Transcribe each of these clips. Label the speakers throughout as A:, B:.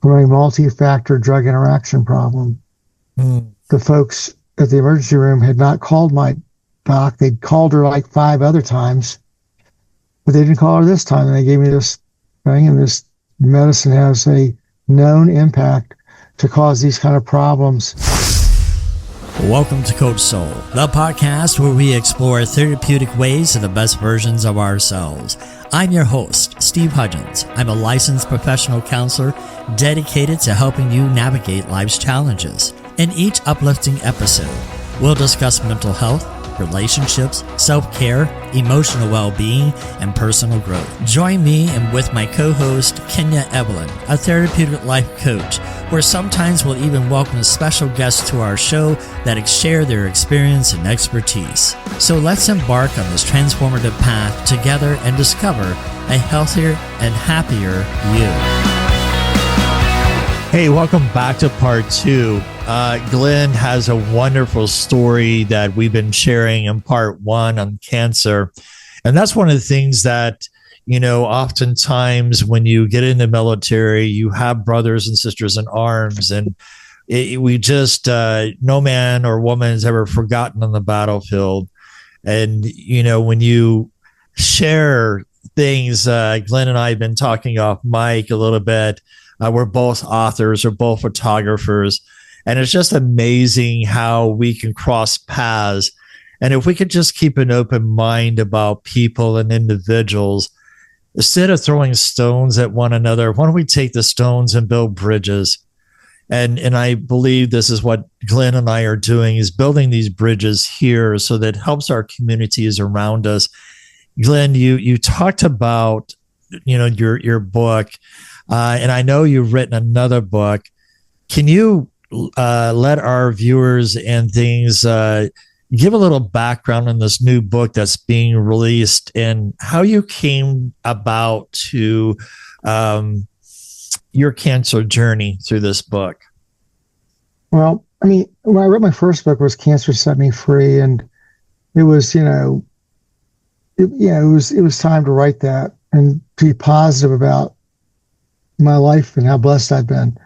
A: from a multi-factor drug interaction problem. The folks at the emergency room had not called my doc. They'd called her like 5 other times, but they didn't call her this time. And they gave me this thing, and this medicine has a known impact to cause these kind of problems.
B: Welcome to Coach Soul, the podcast where we explore therapeutic ways to the best versions of ourselves. I'm your host, Steve Hudgins. I'm a licensed professional counselor dedicated to helping you navigate life's challenges. In each uplifting episode, we'll discuss mental health, relationships, self-care, emotional well-being, and personal growth. Join me and with my co-host, Kenya Evelyn, a therapeutic life coach, where sometimes we'll even welcome special guests to our show that share their experience and expertise. So let's embark on this transformative path together and discover a healthier and happier you. Hey, welcome back to part 2. Glenn has a wonderful story that we've been sharing in part 1 on cancer. And that's one of the things that, oftentimes when you get in the military, you have brothers and sisters in arms, and we just, no man or woman is ever forgotten on the battlefield. And, when you share things, Glenn and I have been talking off mic a little bit. We're both authors, we're both photographers. And it's just amazing how we can cross paths. And if we could just keep an open mind about people and individuals, instead of throwing stones at one another, why don't we take the stones and build bridges? And I believe this is what Glenn and I are doing, is building these bridges here so that it helps our communities around us. Glenn, you talked about, your book, and I know you've written another book. Can you let our viewers and things give a little background on this new book that's being released and how you came about to your cancer journey through this book?
A: Well, when I wrote my first book, was Cancer Set Me Free, and it was, it was time to write that and to be positive about my life and how blessed I've been.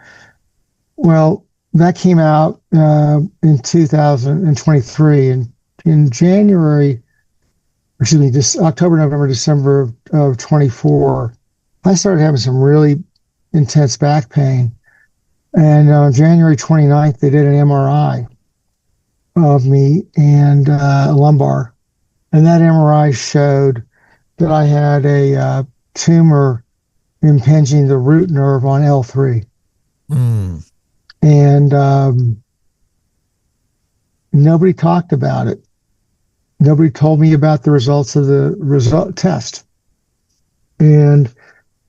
A: Well, that came out in 2023, and in October, November, December of 24, I started having some really intense back pain. And on January 29th, they did an MRI of me and a lumbar. And that MRI showed that I had a tumor impinging the root nerve on L3. And nobody talked about it. Nobody told me about the results of the result test. And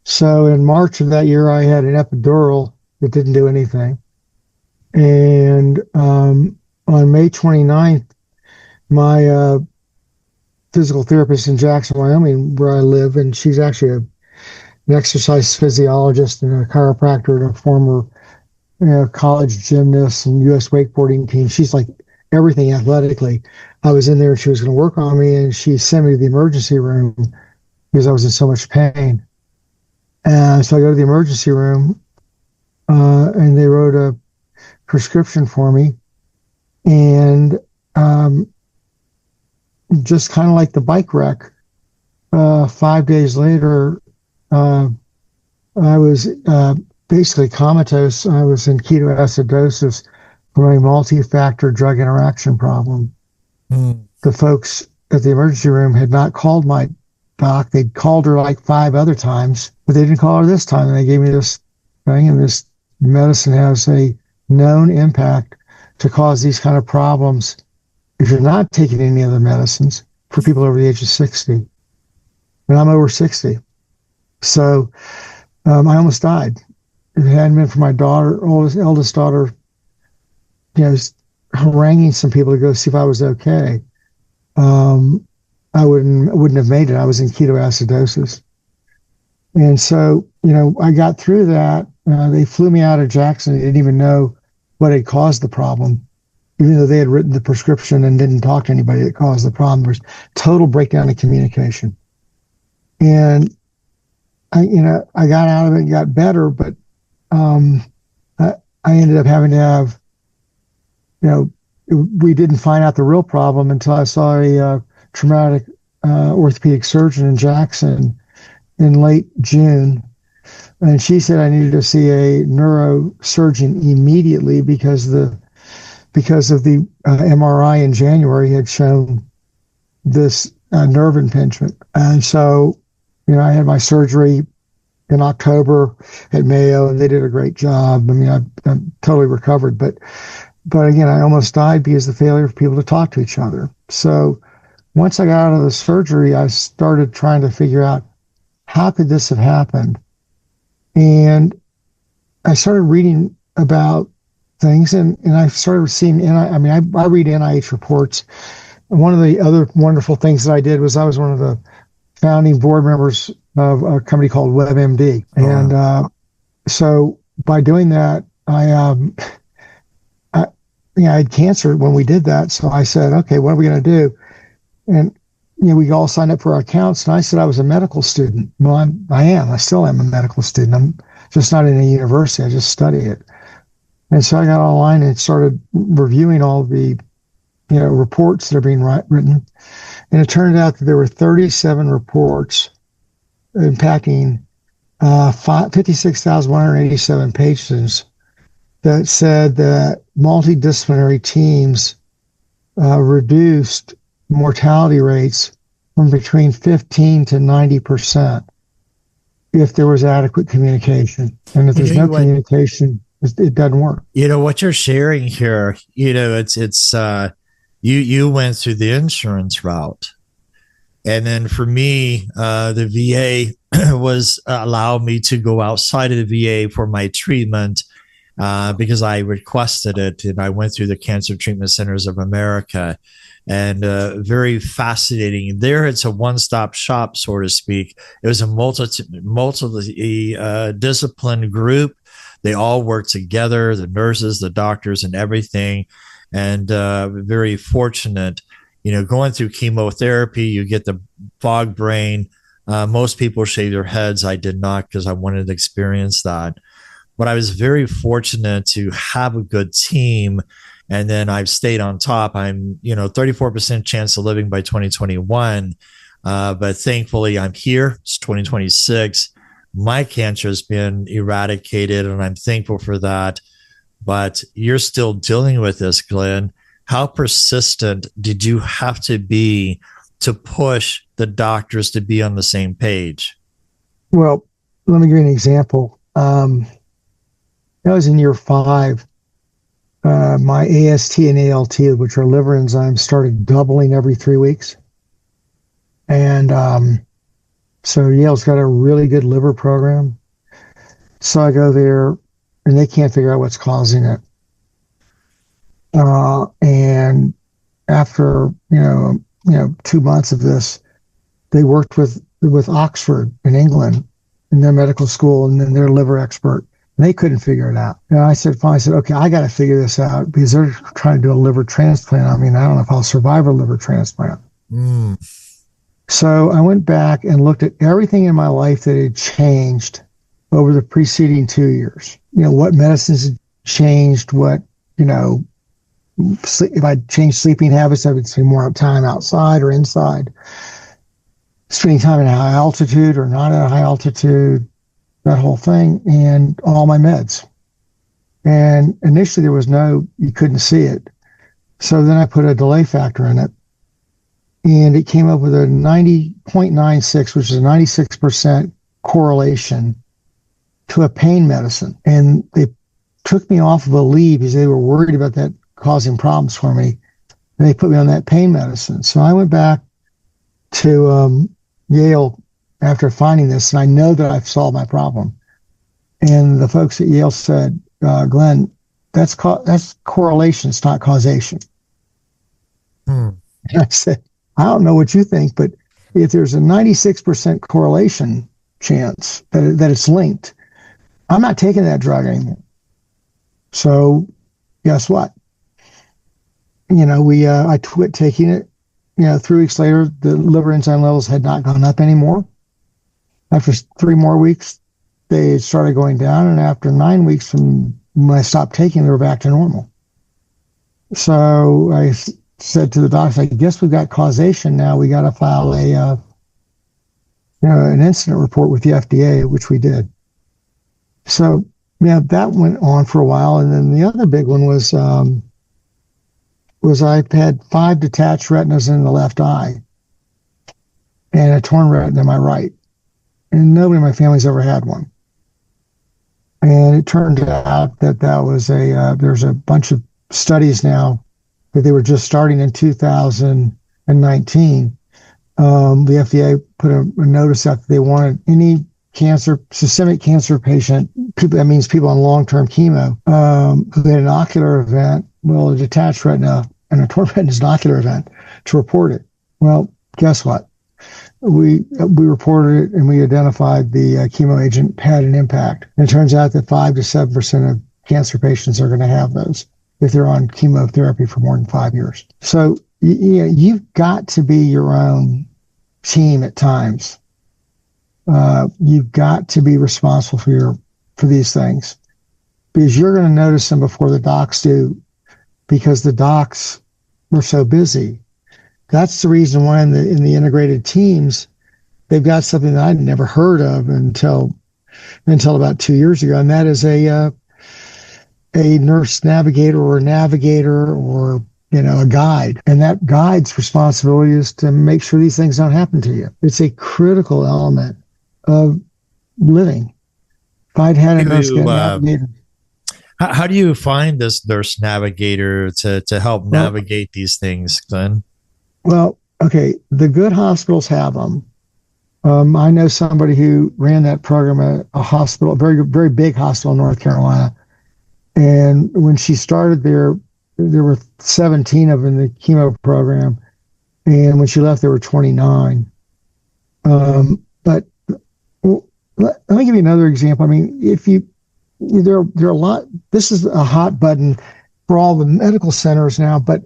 A: so in March of that year, I had an epidural that didn't do anything. And on May 29th, my physical therapist in Jackson, Wyoming, where I live, and she's actually an exercise physiologist and a chiropractor and a former college gymnast and U.S. wakeboarding team. She's like everything athletically. I was in there and she was going to work on me, and she sent me to the emergency room because I was in so much pain. And so I go to the emergency room and they wrote a prescription for me. And just kind of like the bike wreck, 5 days later, I was basically comatose. I was in ketoacidosis from a multi-factor drug interaction problem. The folks at the emergency room had not called my doc. They'd called her like 5 other times, but they didn't call her this time. And they gave me this thing, and this medicine has a known impact to cause these kind of problems if you're not taking any other medicines, for people over the age of 60. And I'm over 60. So I almost died. If it hadn't been for my eldest daughter, haranguing some people to go see if I was okay, I wouldn't have made it. I was in ketoacidosis. And so, I got through that. They flew me out of Jackson. They didn't even know what had caused the problem, even though they had written the prescription and didn't talk to anybody that caused the problem. There was total breakdown in communication. And I got out of it and got better, but I, I ended up having to have, we didn't find out the real problem until I saw a traumatic orthopedic surgeon in Jackson in late June. And she said I needed to see a neurosurgeon immediately because of the MRI in January had shown this nerve impingement. And so, I had my surgery in October at Mayo, and they did a great job. I mean, I'm totally recovered, but again, I almost died because of the failure of people to talk to each other. So once I got out of the surgery, I started trying to figure out how could this have happened. And I started reading about things, and I started seeing, I read NIH reports. And one of the other wonderful things that I did was I was one of the founding board members of a company called WebMD. And so by doing that, I had cancer when we did that. So I said, okay, what are we going to do? And, we all signed up for our accounts. And I said I was a medical student. Well, I still am a medical student. I'm just not in a university. I just study it. And so I got online and started reviewing all the, reports that are being written. And it turned out that there were 37 reports impacting 56,187 patients that said that multidisciplinary teams reduced mortality rates from between 15 to 90% if there was adequate communication. And if there's no communication, it doesn't work.
B: What you're sharing here, it's you went through the insurance route. And then for me, the VA was allowed me to go outside of the VA for my treatment because I requested it, and I went through the Cancer Treatment Centers of America. And very fascinating. There, it's a one-stop shop, so to speak. It was a multi-discipline group. They all work together, the nurses, the doctors, and everything. And very fortunate. Going through chemotherapy, you get the fog brain. Most people shave their heads. I did not because I wanted to experience that. But I was very fortunate to have a good team. And then I've stayed on top. I'm, 34% chance of living by 2021. But thankfully, I'm here. It's 2026. My cancer has been eradicated, and I'm thankful for that. But you're still dealing with this, Glenn. How persistent did you have to be to push the doctors to be on the same page?
A: Well, let me give you an example. I was in year 5. My AST and ALT, which are liver enzymes, started doubling every 3 weeks. And so Yale's got a really good liver program. So I go there, and they can't figure out what's causing it. And after, 2 months of this, they worked with Oxford in England in their medical school, and then their liver expert. They couldn't figure it out. And I said, okay, I got to figure this out because they're trying to do a liver transplant. I mean, I don't know if I'll survive a liver transplant. So I went back and looked at everything in my life that had changed over the preceding 2 years. What medicines had changed, what, if I changed sleeping habits, I would spend more time outside or inside, spending time at high altitude or not at high altitude, that whole thing, and all my meds. And initially you couldn't see it. So then I put a delay factor in it, and it came up with a 90.96, which is a 96% correlation to a pain medicine. And they took me off of a leave because they were worried about that causing problems for me. And they put me on that pain medicine. So I went back to Yale after finding this, and I know that I've solved my problem. And the folks at Yale said, Glenn, that's correlation, it's not causation. And I said, I don't know what you think, but if there's a 96% correlation chance that it's linked, I'm not taking that drug anymore. So guess what? I quit taking it. 3 weeks later, the liver enzyme levels had not gone up anymore. After 3 more weeks, they started going down, and after 9 weeks from when I stopped taking, they were back to normal. So I said to the doctor, I guess we've got causation now. We got to file an incident report with the FDA, which we did. So yeah, that went on for a while, and then the other big one was I had 5 detached retinas in the left eye and a torn retina in my right, and nobody in my family's ever had one. And it turned out that was there's a bunch of studies now that they were just starting in 2019. The FDA put a notice out that they wanted any systemic cancer patient, that means people on long-term chemo, who had an ocular event, a detached retina and a torn retina is an ocular event, to report it. Well, guess what? We reported it, and we identified the chemo agent had an impact. And it turns out that 5 to 7% of cancer patients are going to have those if they're on chemotherapy for more than 5 years. So you've got to be your own team at times. You've got to be responsible for these things, because you're going to notice them before the docs do, because the docs were so busy. That's the reason why in the integrated teams, they've got something that I'd never heard of until about 2 years ago, and that is a nurse navigator or a navigator or a guide. And that guide's responsibility is to make sure these things don't happen to you. It's a critical element of living. If I'd had a nurse navigator.
B: How do you find this nurse navigator to help navigate these things, Glenn?
A: Well, okay, the good hospitals have them. I know somebody who ran that program at a hospital, a very, very big hospital in North Carolina. And when she started there were 17 of them in the chemo program. And when she left, there were 29. But let me give you another example. I mean, there are a lot, this is a hot button for all the medical centers now, but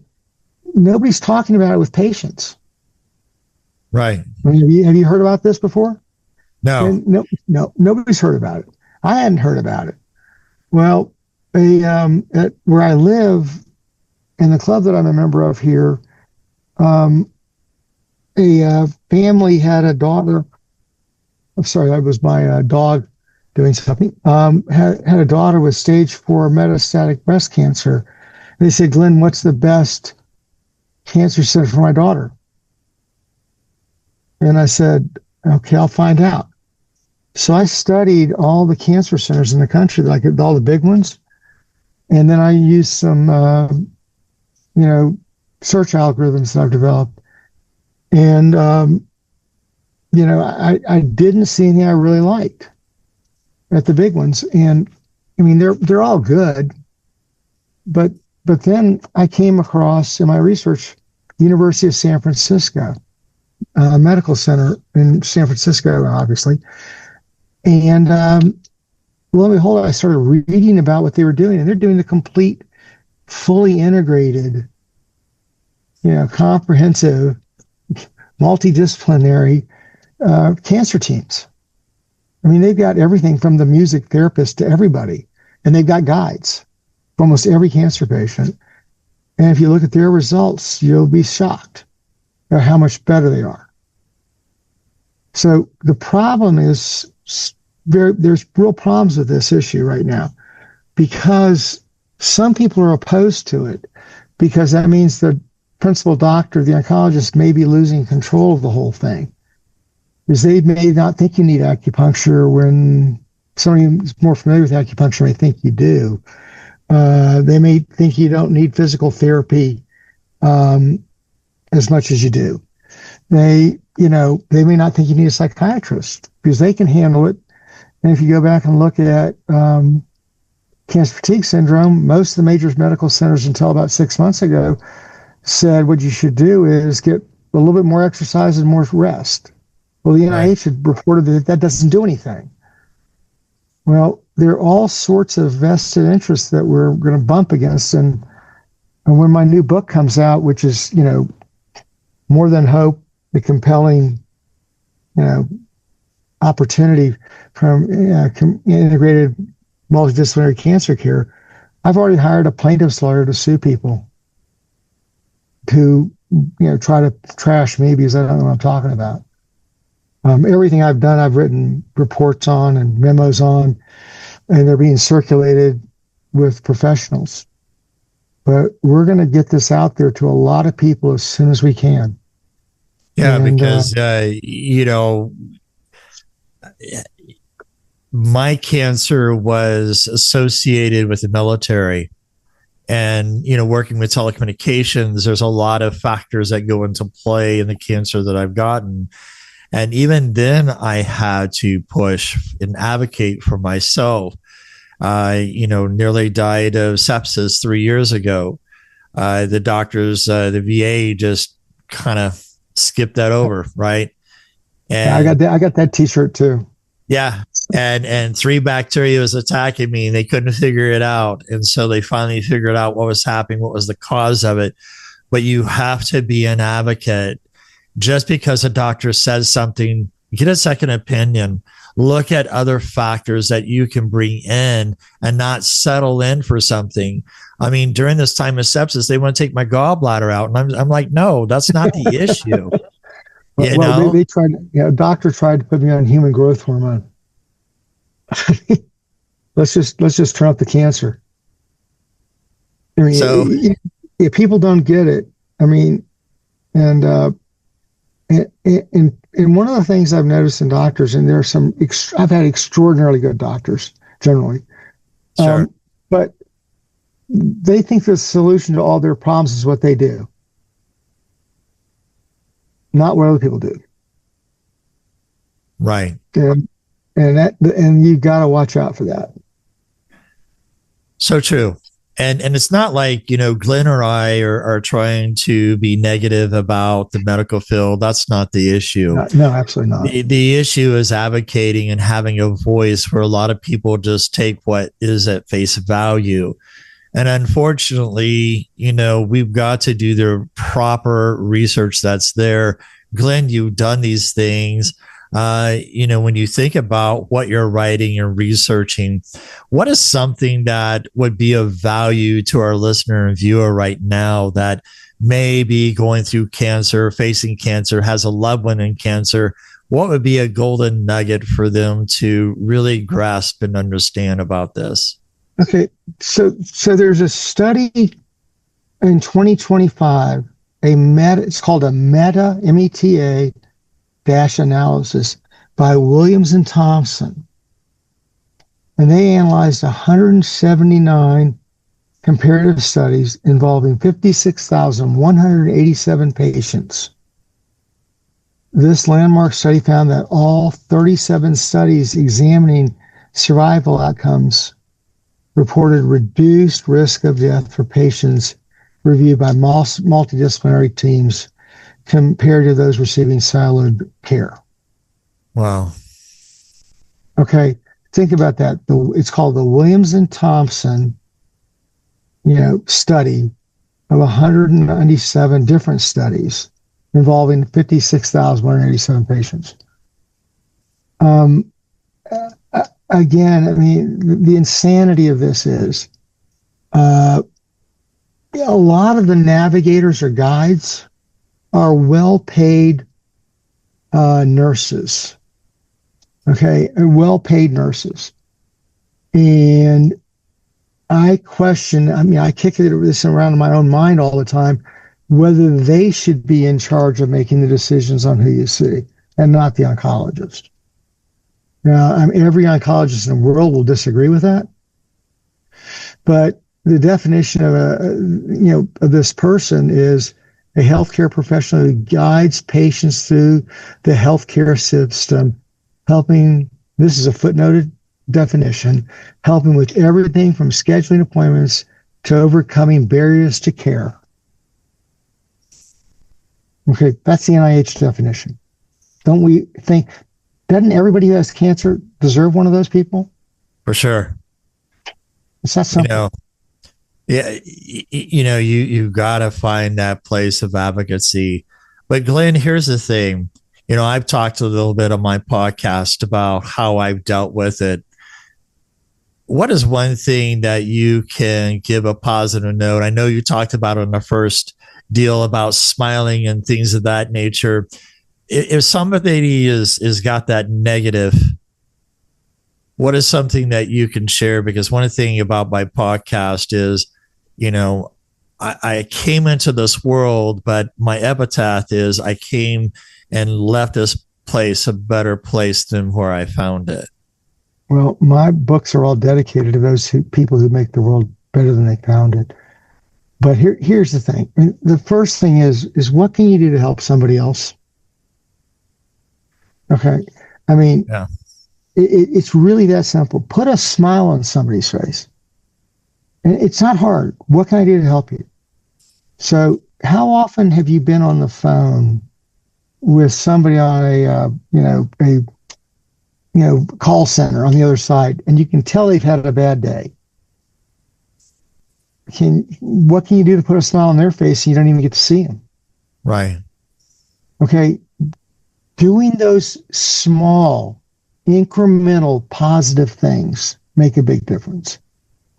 A: nobody's talking about it with patients.
B: Right.
A: I mean, have you heard about this before?
B: No.
A: And no, nobody's heard about it. I hadn't heard about it. Well, at where I live, in the club that I'm a member of here, a family had a daughter. I'm sorry, that was my dog doing something. Had a daughter with stage 4 metastatic breast cancer. And they said, Glenn, what's the best cancer center for my daughter? And I said, okay, I'll find out. So I studied all the cancer centers in the country, like all the big ones. And then I used some, search algorithms that I've developed. And, I didn't see anything I really liked at the big ones. And I mean, they're all good. But then I came across in my research, University of San Francisco, a medical center in San Francisco, obviously. And lo and behold, I started reading about what they were doing, and they're doing the complete, fully integrated, comprehensive, multidisciplinary cancer teams. I mean, they've got everything from the music therapist to everybody, and they've got guides for almost every cancer patient. And if you look at their results, you'll be shocked at how much better they are. So the problem is there's real problems with this issue right now, because some people are opposed to it, because that means the principal doctor, the oncologist, may be losing control of the whole thing, because they may not think you need acupuncture when somebody who's more familiar with acupuncture may think you do. They may think you don't need physical therapy as much as you do. They may not think you need a psychiatrist because they can handle it. And if you go back and look at cancer fatigue syndrome, most of the major medical centers until about 6 months ago said what you should do is get a little bit more exercise and more rest. Well, the NIH had reported that doesn't do anything. Well, there are all sorts of vested interests that we're going to bump against. And when my new book comes out, which is, More Than Hope, the compelling, opportunity from integrated multidisciplinary cancer care, I've already hired a plaintiff's lawyer to sue people who try to trash me because I don't know what I'm talking about. Everything I've done, I've written reports on and memos on, and they're being circulated with professionals. But we're going to get this out there to a lot of people as soon as we can.
B: Yeah, because, my cancer was associated with the military. And, working with telecommunications, there's a lot of factors that go into play in the cancer that I've gotten. And even then, I had to push and advocate for myself. I, nearly died of sepsis 3 years ago. The doctors, the VA just kind of skipped that over, right? And
A: I got that T-shirt too.
B: Yeah. And 3 bacteria was attacking me and they couldn't figure it out. And so they finally figured out what was happening, what was the cause of it. But you have to be an advocate. Just because a doctor says something, get a second opinion. Look at other factors that you can bring in and not settle in for something. I mean, during this time of sepsis, they want to take my gallbladder out. And I'm like, no, that's not the issue.
A: They tried. A doctor tried to put me on human growth hormone. let's just turn up the cancer. I mean, so if people don't get it, I mean, and one of the things I've noticed in doctors, and there are some, I've had extraordinarily good doctors generally,
B: sure.
A: But they think the solution to all their problems is what they do, not what other people do.
B: Right.
A: And you've got to watch out for that.
B: So true. And it's not like, Glenn or I are trying to be negative about the medical field. That's not the issue.
A: No, absolutely not.
B: The issue is advocating and having a voice where a lot of people just take what is at face value. And unfortunately, we've got to do the proper research that's there. Glenn, you've done these things. When you think about what you're writing and researching, what is something that would be of value to our listener and viewer right now that may be going through cancer, facing cancer, has a loved one in cancer? What would be a golden nugget for them to really grasp and understand about this?
A: Okay, so there's a study in 2025, it's called a META dash analysis by Williams and Thompson. And they analyzed 179 comparative studies involving 56,187 patients. This landmark study found that all 37 studies examining survival outcomes reported reduced risk of death for patients reviewed by multidisciplinary teams compared to those receiving siloed care.
B: Wow.
A: Okay, think about that. It's called the Williams and Thompson, study of 197 different studies involving 56,187 patients. Again, I mean, the insanity of this is a lot of the navigators or guides are well-paid nurses, okay, well-paid nurses. And I kick this around in my own mind all the time, whether they should be in charge of making the decisions on who you see and not the oncologist. Now, every oncologist in the world will disagree with that, but the definition of of this person is a healthcare professional who guides patients through the healthcare system, helping, this is a footnoted definition, helping with everything from scheduling appointments to overcoming barriers to care. Okay, that's the NIH definition. Don't we think, doesn't everybody who has cancer deserve one of those people?
B: For sure.
A: It's that simple.
B: Yeah, you've got to find that place of advocacy. But Glenn, here's the thing. I've talked a little bit on my podcast about how I've dealt with it. What is one thing that you can give a positive note? I know you talked about in the first deal about smiling and things of that nature. If somebody is got that negative, what is something that you can share? Because one thing about my podcast is, I came into this world, but my epitaph is I came and left this place a better place than where I found it.
A: Well, my books are all dedicated to those people who make the world better than they found it. But here's the thing. I mean, the first thing is what can you do to help somebody else? Okay. I mean,
B: Yeah.
A: it's really that simple. Put a smile on somebody's face. And it's not hard. What can I do to help you? So how often have you been on the phone with somebody on a call center on the other side, and you can tell they've had a bad day? What can you do to put a smile on their face and you don't even get to see them?
B: Right.
A: Okay. Doing those small, incremental, positive things make a big difference.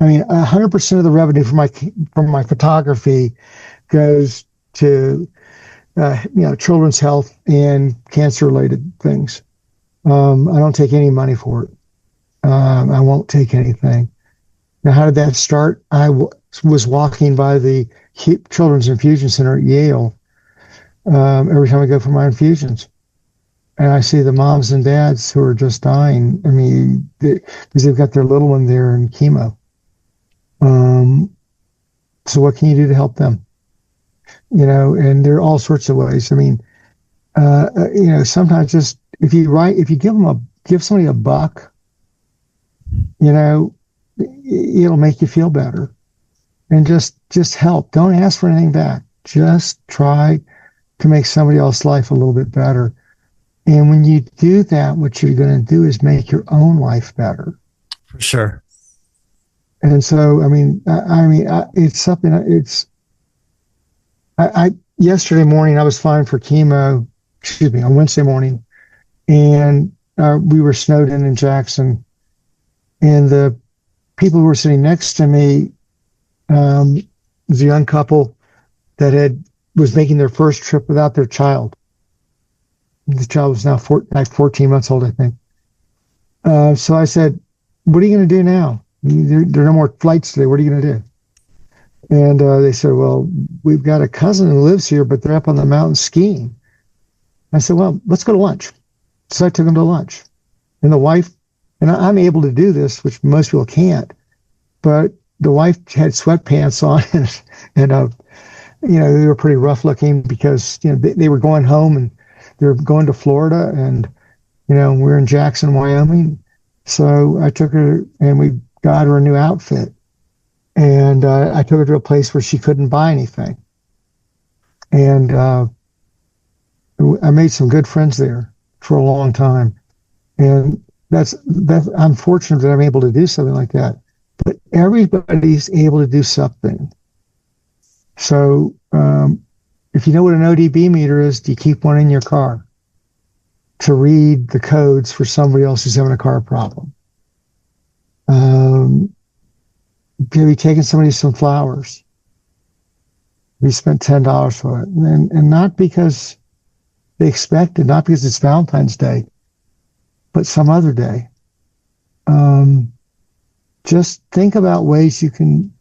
A: I mean, 100% of the revenue from my photography goes to children's health and cancer-related things. I don't take any money for it. I won't take anything. Now, how did that start? I was walking by the Children's Infusion Center at Yale every time I go for my infusions. And I see the moms and dads who are just dying. I mean, because they've got their little one there in chemo. So what can you do to help them? And there are all sorts of ways. I mean, sometimes just if you give somebody a buck, it'll make you feel better. And just help. Don't ask for anything back. Just try to make somebody else's life a little bit better. And when you do that, what you're going to do is make your own life better.
B: For sure.
A: And so, it's something. Yesterday morning I was flying for chemo. On Wednesday morning, and we were snowed in Jackson, and the people who were sitting next to me was a young couple that was making their first trip without their child. The child was now 14 months old, I think. So I said, "What are you going to do now? There are no more flights today. What are you going to do?" And they said, "Well, we've got a cousin who lives here, but they're up on the mountain skiing." I said, "Well, let's go to lunch." So I took them to lunch. And the wife, and I'm able to do this, which most people can't, but the wife had sweatpants on and they were pretty rough looking because, they were going home and they were going to Florida and, we're in Jackson, Wyoming. So I took her and we got her a new outfit. And I took her to a place where she couldn't buy anything. And I made some good friends there for a long time. And that's I'm fortunate that I'm able to do something like that. But everybody's able to do something. So if you know what an ODB meter is, do you keep one in your car to read the codes for somebody else who's having a car problem? Have you taken somebody some flowers? We spent $10 for it. And not because they expect it, not because it's Valentine's Day, but some other day. Just think about ways you can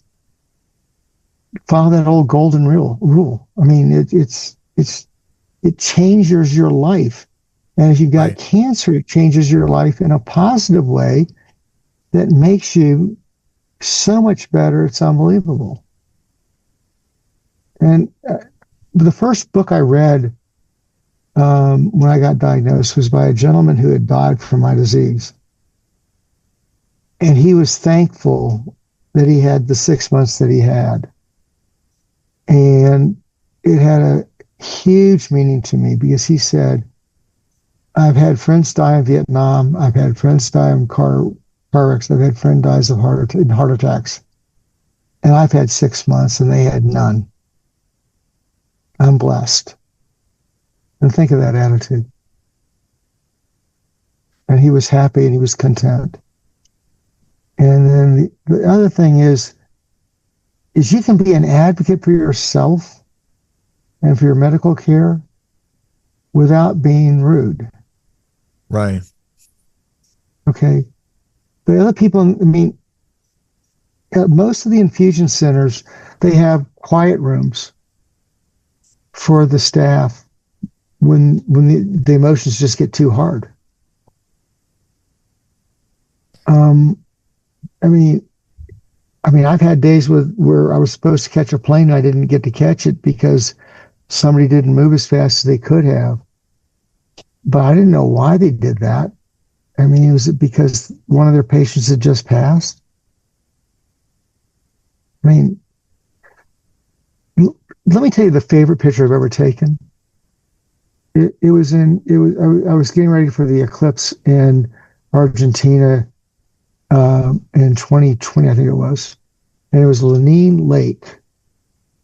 A: follow that old golden rule. I mean, it changes your life. And if you've got cancer, it changes your life in a positive way that makes you so much better. It's unbelievable. And the first book I read when I got diagnosed was by a gentleman who had died from my disease. And he was thankful that he had the 6 months that he had. And it had a huge meaning to me because he said, I've had friends die in Vietnam. I've had friends die in car wrecks. I've had friends die of heart attacks. And I've had 6 months and they had none. I'm blessed. And think of that attitude. and he was happy and he was content. And then the other thing is you can be an advocate for yourself and for your medical care without being rude.
B: Right.
A: Okay. The other people, I mean, at most of the infusion centers, they have quiet rooms for the staff when the emotions just get too hard. I mean, I've had days where I was supposed to catch a plane and I didn't get to catch it because somebody didn't move as fast as they could have. But I didn't know why they did that. I mean, was it because one of their patients had just passed? I mean, let me tell you the favorite picture I've ever taken. I was getting ready for the eclipse in Argentina in 2020, I think it was. And it was Lenin Lake.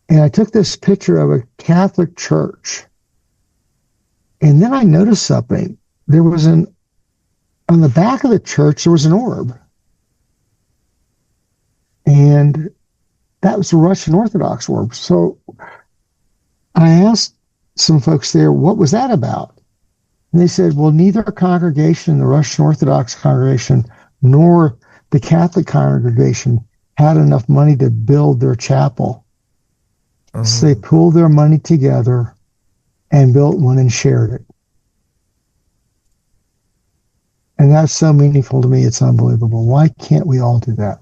A: And I took this picture of a Catholic church. And then I noticed something. There was on the back of the church, there was an orb. And that was the Russian Orthodox orb. So I asked some folks there, what was that about? And they said, well, neither congregation, the Russian Orthodox congregation, nor the Catholic congregation had enough money to build their chapel. Uh-huh. So they pooled their money together and built one and shared it. And that's so meaningful to me, it's unbelievable. Why can't we all do that?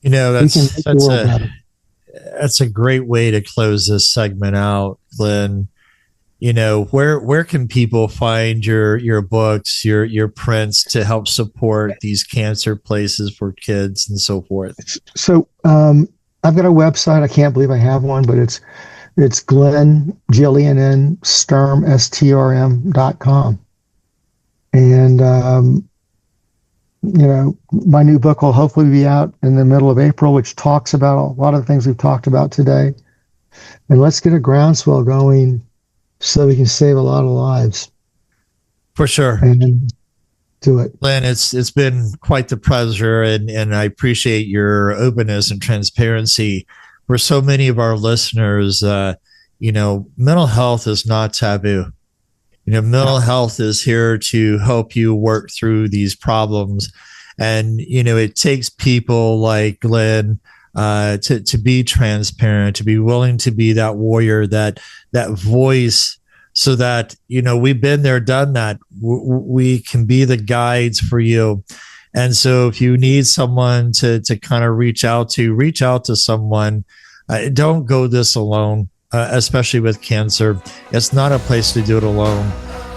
B: You know, that's a great way to close this segment out, Glenn. You know, where can people find your books, your prints to help support these cancer places for kids and so forth?
A: So I've got a website. I can't believe I have one, but it's Glenn, Glenn Sturm, STRM.com. And you know, my new book will hopefully be out in the middle of April, which talks about a lot of the things we've talked about today. And let's get a groundswell going so we can save a lot of lives.
B: For sure.
A: And do it.
B: Glenn, it's been quite the pleasure, and I appreciate your openness and transparency. For so many of our listeners, you know, mental health is not taboo. You know, mental health is here to help you work through these problems. And, you know, it takes people like Glenn to be transparent, to be willing to be that warrior, that voice, so that, you know, we've been there, done that. We can be the guides for you. And so if you need someone to kind of reach out to someone. Don't go this alone. Especially with cancer. It's not a place to do it alone.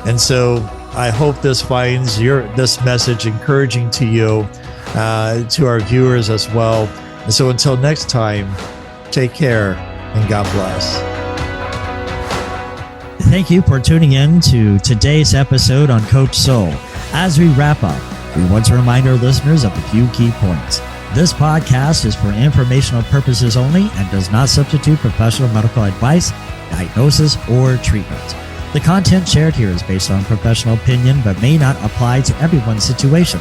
B: And so I hope this finds this message encouraging to you, to our viewers as well. And so until next time, take care and God bless.
C: Thank you for tuning in to today's episode on Coach Soul. As we wrap up, we want to remind our listeners of a few key points. This podcast is for informational purposes only and does not substitute professional medical advice, diagnosis, or treatment. The content shared here is based on professional opinion but may not apply to everyone's situation.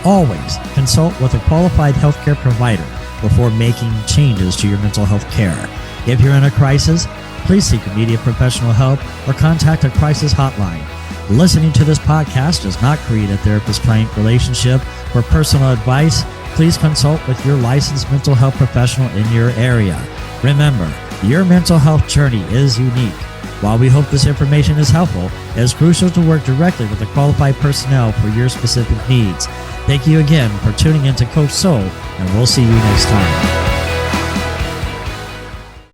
C: Always consult with a qualified healthcare provider before making changes to your mental health care. If you're in a crisis, please seek immediate professional help or contact a crisis hotline. Listening to this podcast does not create a therapist-client relationship. For personal advice, please consult with your licensed mental health professional in your area. Remember, your mental health journey is unique. While we hope this information is helpful, it is crucial to work directly with the qualified personnel for your specific needs. Thank you again for tuning in to Coach Soul, and we'll see you next time.